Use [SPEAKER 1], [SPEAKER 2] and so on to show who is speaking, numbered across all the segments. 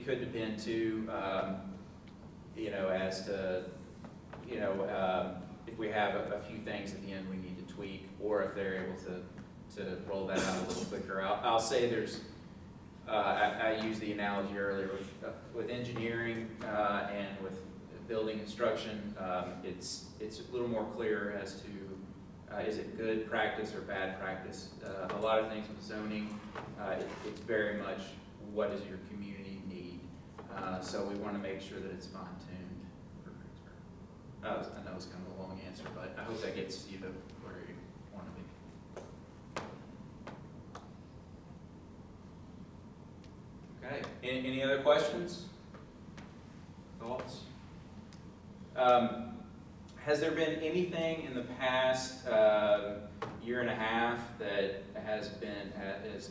[SPEAKER 1] could depend too, you know, as to, you know, if we have a few things at the end we need to tweak, or if they're able to roll that out a little quicker. I'll say there's, I used the analogy earlier with engineering and with building instruction. It's a little more clear as to is it good practice or bad practice. A lot of things with zoning, it's very much what does your community need. So we want to make sure that it's fine-tuned for Greensburg. I know it's kind of a long answer, but I hope that gets you to where you want to be. Okay, any other questions? Thoughts? Has there been anything in the past year and a half that has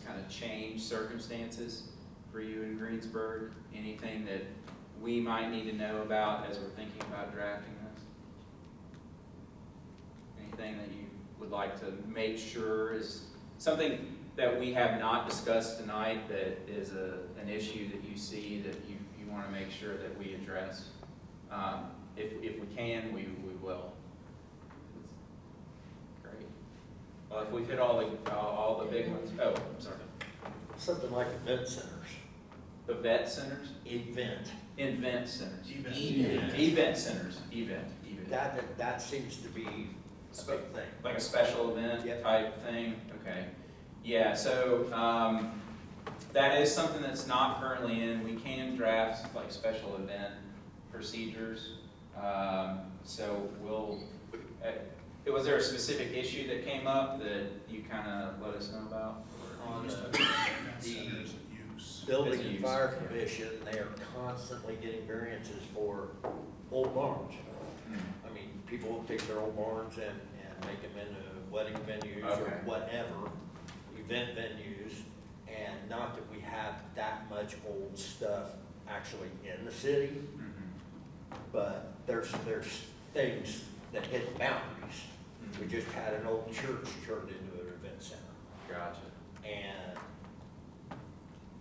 [SPEAKER 1] kind of changed circumstances for you in Greensburg? Anything that we might need to know about as we're thinking about drafting this? Anything that you would like to make sure is something that we have not discussed tonight that is an issue that you see that you want to make sure that we address? If we can, we will. Great. Well, if we've hit all the big ones. Oh, I'm sorry.
[SPEAKER 2] Something like event centers.
[SPEAKER 1] The vet centers?
[SPEAKER 2] Event
[SPEAKER 1] centers.
[SPEAKER 2] Event
[SPEAKER 1] centers. Event.
[SPEAKER 2] That seems to be a big thing.
[SPEAKER 1] Like a special event type thing? Okay. Yeah, so that is something that's not currently in. We can draft like special event procedures. So was there a specific issue that came up that you kind of let us know about?
[SPEAKER 2] On the Building and Fire Commission, they are constantly getting variances for old barns. I mean, people will take their old barns and make them into wedding venues or whatever, event venues, and not that we have that much old stuff actually in the city, but there's things that hit the boundaries. We just had an old church turned into an event center.
[SPEAKER 1] Gotcha.
[SPEAKER 2] And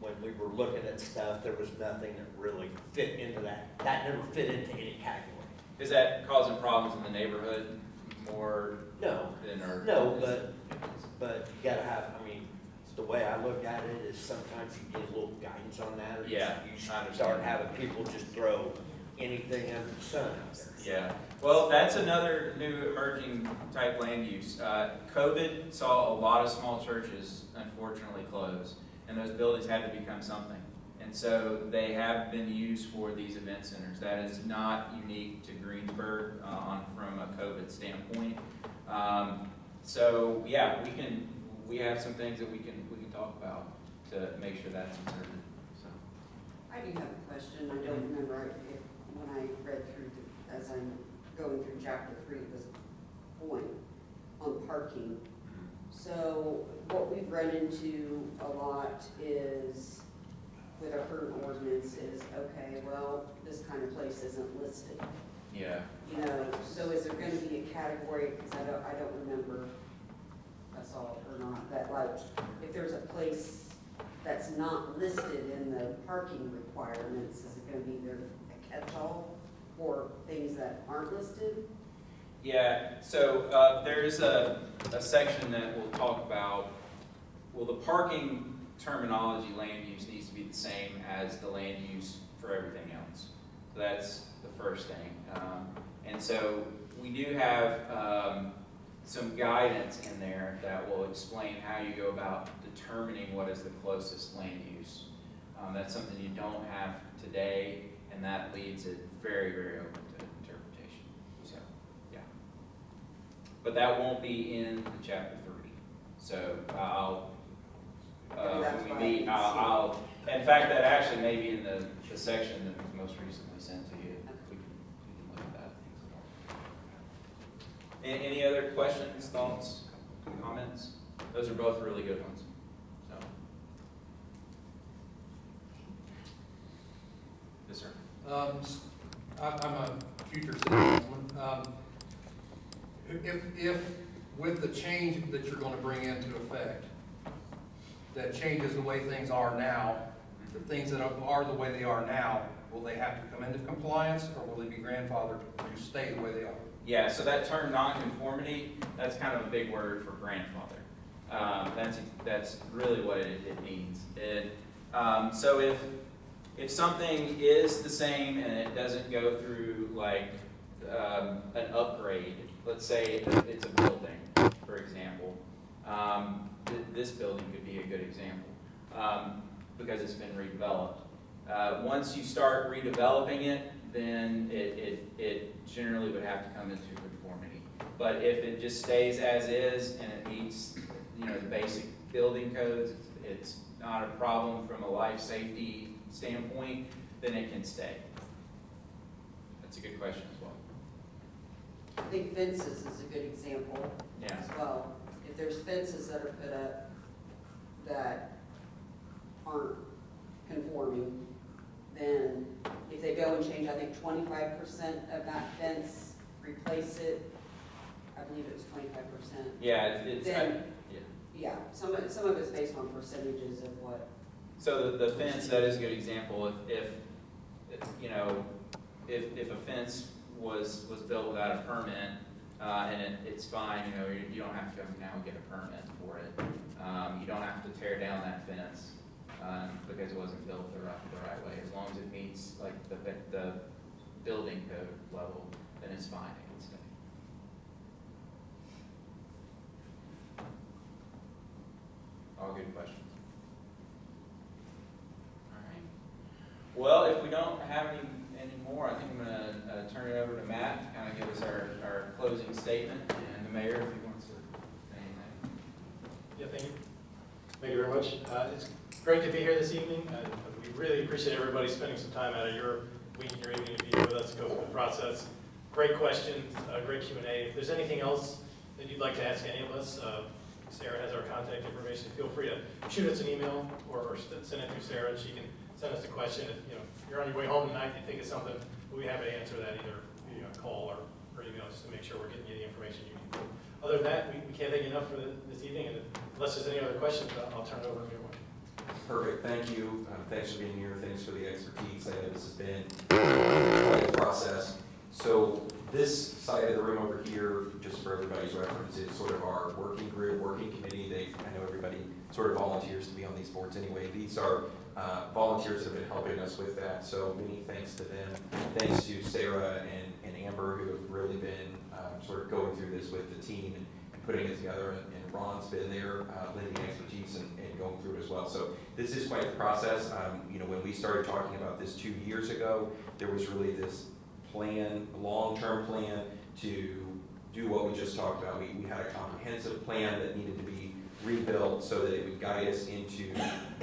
[SPEAKER 2] when we were looking at stuff, there was nothing that really fit into that. That never fit into any category.
[SPEAKER 1] Is that causing problems in the neighborhood more
[SPEAKER 2] No,
[SPEAKER 1] than our?
[SPEAKER 2] no, but you gotta have, I mean, the way I look at it is sometimes you need a little guidance on that, or
[SPEAKER 1] Yeah,
[SPEAKER 2] you start having people just throw anything under the sun out there.
[SPEAKER 1] Yeah, well, that's another new emerging type land use. COVID saw a lot of small churches unfortunately close, and those buildings had to become something. And so they have been used for these event centers. That is not unique to Greensburg from a COVID standpoint. So yeah, we have some things that we can talk about to make sure that's inserted. So
[SPEAKER 3] I do have a question. I don't remember if when I read through as I'm going through chapter 3 at this point on parking. So what we've run into a lot is with our current ordinance is, okay, well, this kind of place isn't listed.
[SPEAKER 1] yeah.
[SPEAKER 3] You know, so is there going to be a category, because I don't remember if I saw it or not, that like if there's a place that's not listed in the parking requirements, is it going to be there a catch-all for things that aren't listed?
[SPEAKER 1] Yeah, so there's a section that will talk about, well, the parking terminology land use needs to be the same as the land use for everything else. So that's the first thing. And so we do have some guidance in there that will explain how you go about determining what is the closest land use. That's something you don't have today, and that leaves it very, very open to interpretation. So, yeah. But that won't be in chapter 3. So when we meet, I'll, in fact, that actually may be in the section that was most recently sent to you. We can look at that. Any other questions, thoughts, comments? Those are both really good ones. So, yes, sir.
[SPEAKER 4] I'm a future citizen. If with the change that you're going to bring into effect, that changes the way things are now, the things that are the way they are now, will they have to come into compliance, or will they be grandfathered to stay the way they are?
[SPEAKER 1] Yeah, so that term nonconformity, that's kind of a big word for grandfather. That's really what it means. So if something is the same and it doesn't go through like an upgrade, let's say it's a building, for example. This building could be a good example because it's been redeveloped. Once you start redeveloping it, then it generally would have to come into conformity. But if it just stays as is and it meets, the basic building codes, it's not a problem from a life safety standpoint, then it can stay. That's a good question as well.
[SPEAKER 3] I think fences is a good example
[SPEAKER 1] Yeah.
[SPEAKER 3] as well. If there's fences that are put up that aren't conforming, then if they go and change, I think 25% of that fence, replace it, I believe it was 25%.
[SPEAKER 1] Yeah,
[SPEAKER 3] Yeah, some of it's based on percentages of what.
[SPEAKER 1] So the fence, that is a good example. If a fence was built without a permit, and it's fine, you don't have to go now and get a permit for it. You don't have to tear down that fence, because it wasn't built the right way. As long as it meets like the building code level, then it's fine, it can stay. All good questions. All right. Well, if we don't have any more, I think I'm going to turn it over to Matt to kind of give us our closing statement, and the mayor, if he wants to say anything.
[SPEAKER 5] Yeah, thank you. Thank you very much. It's great to be here this evening. We really appreciate everybody spending some time out of your week and your evening to be here with us, go through the process. Great questions, great Q&A. If there's anything else that you'd like to ask any of us, Sarah has our contact information. Feel free to shoot us an email or send it through Sarah, and she can send us a question. If you're on your way home tonight and you think of something, we'll be happy to answer that either via call or email, just to make sure we're getting you the information you need. Other than that, we can't thank you enough for this evening, and unless there's any other questions, I'll turn it over to everyone.
[SPEAKER 6] Perfect, thank you. Thanks for being here. Thanks for the expertise. I know this has been quite a process. So this side of the room over here, just for everybody's reference, is sort of our working group, working committee. I know everybody sort of volunteers to be on these boards anyway. These are volunteers that have been helping us with that, so many thanks to them. Thanks to Sarah and Amber, who have really been sort of going through this with the team and putting it together, and Ron's been there, lending expertise and going through it as well. So this is quite the process. When we started talking about this 2 years ago, there was really this plan, a long-term plan to do what we just talked about. We had a comprehensive plan that needed to be rebuilt so that it would guide us into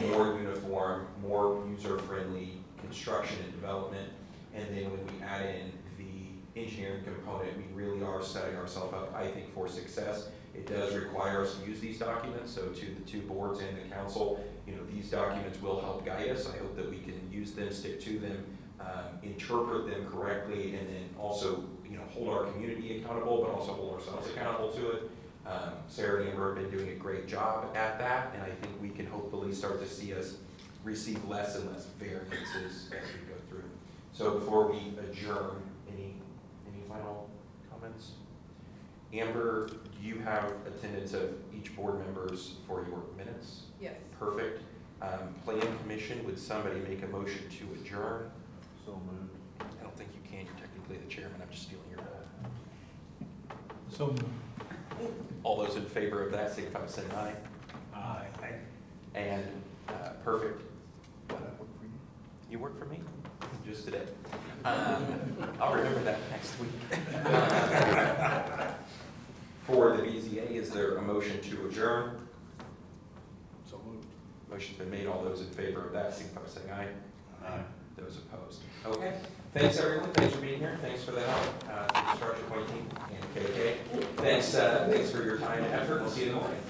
[SPEAKER 6] more uniform, more user-friendly construction and development. And then when we add in the engineering component, we really are setting ourselves up, I think, for success. It does require us to use these documents, so to the two boards and the council, these documents will help guide us. I hope that we can use them, stick to them, interpret them correctly, and then also, hold our community accountable, but also hold ourselves accountable to it. Sarah and Amber have been doing a great job at that, and I think we can hopefully start to see us receive less and less variances as we go through. So before we adjourn, any final comments? Amber, do you have attendance of each board members for your minutes?
[SPEAKER 3] Yes.
[SPEAKER 6] Perfect. Plan commission, would somebody make a motion to adjourn?
[SPEAKER 2] So moved.
[SPEAKER 6] I don't think you can, you're technically the chairman, I'm just stealing your
[SPEAKER 5] So moved.
[SPEAKER 6] All those in favor of that, signify by saying aye.
[SPEAKER 2] Aye.
[SPEAKER 6] And, perfect. You work for me? Just today. I'll remember that next week. For the BZA, is there a motion to adjourn?
[SPEAKER 2] So moved.
[SPEAKER 6] Motion's been made. All those in favor of that, signify by saying aye.
[SPEAKER 2] Aye.
[SPEAKER 6] Those opposed. Okay. Thanks, everyone. Thanks for being here. Thanks for the help. Construction Point team and KK. Thanks for your time and effort. We'll see you in the morning.